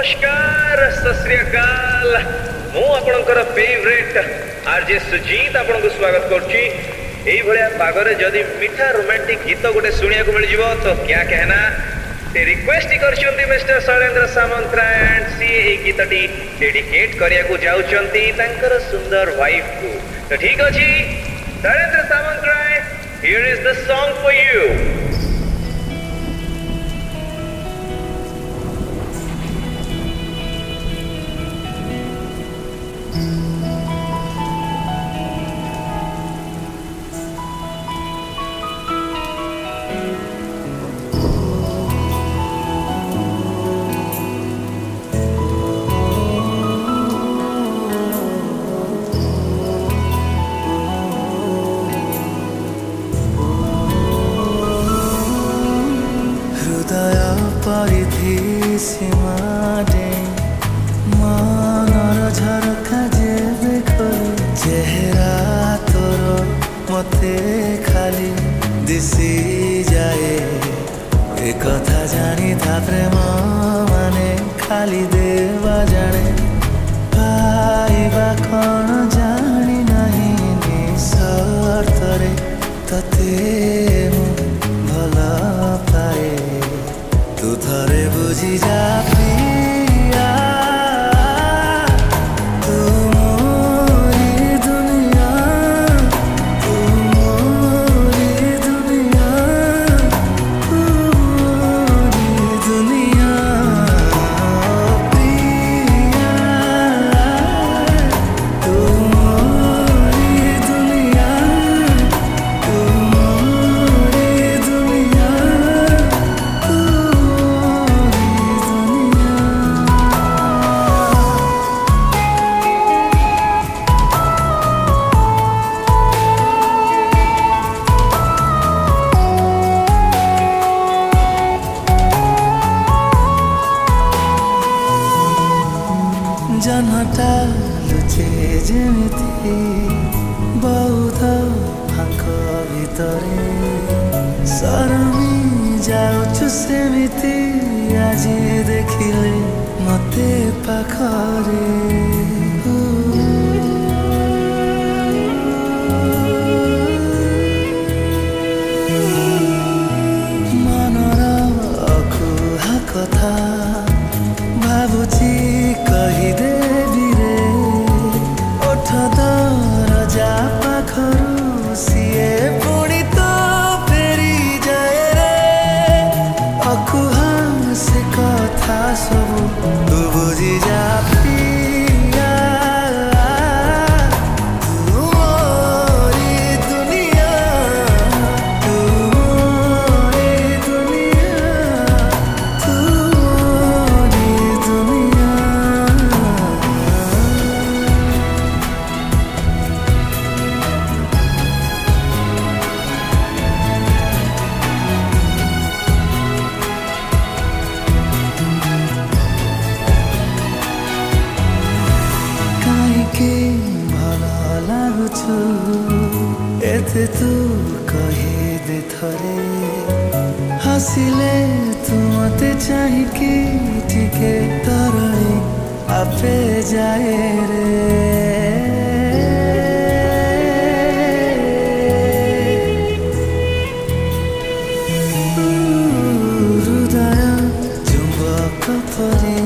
नमस्कार सत श्री अकाल मु आपणकर फेवरेट आरजे सुजीत आपन को स्वागत करछि। एई भलिया पागरे जदि मीठा रोमांटिक गीत गोटे सुनिया को मिल जिवो तो क्या कहना ते रिक्वेस्ट करछन्ती मिस्टर शैलेंद्र सामंतराय एंड सी एई गीतटी डेडिकेट करिया को जाउछन्ती तांकर सुंदर वाइफ को। तो ठीक अछि Shailendra Samantaray, here is the song for you. परिधि सीमाडे मनर झरका जेबे खोले चेहरा तोर मते खाली दिसी जाए ए कथा जानी था प्रेम माने खाली देवा जाने पाइबा कौन जानी नहीं निसर्तरे तते भल पाए तू थरे बुझी जा पिया तू मोरी दुनिया तू मोरी दुनिया तू मोरी दुनिया पिया तू मोरी दुनिया तू मोरी दुनिया जनटा लुचे जेमिति बहुत फांक भितरे सरमी जाउछु सेमिति आजी देखिले मते पाखरे मनर अकुहा कथा भाबुची कहिदेवी रे ओठ दरजा पाखरु सिए पुणी तो फेरी जाए रे अकुहा से कथा सबु तू बुझी जा पिया तू मोरी दुनिया तू मोरी दुनिया तू मोरी दुनिया। काईके भल लागुछु एते तू कहे दे थरे हसिले तू मते चाहिकी टिके तराई आपे जाए रे हृदय चुंबक परी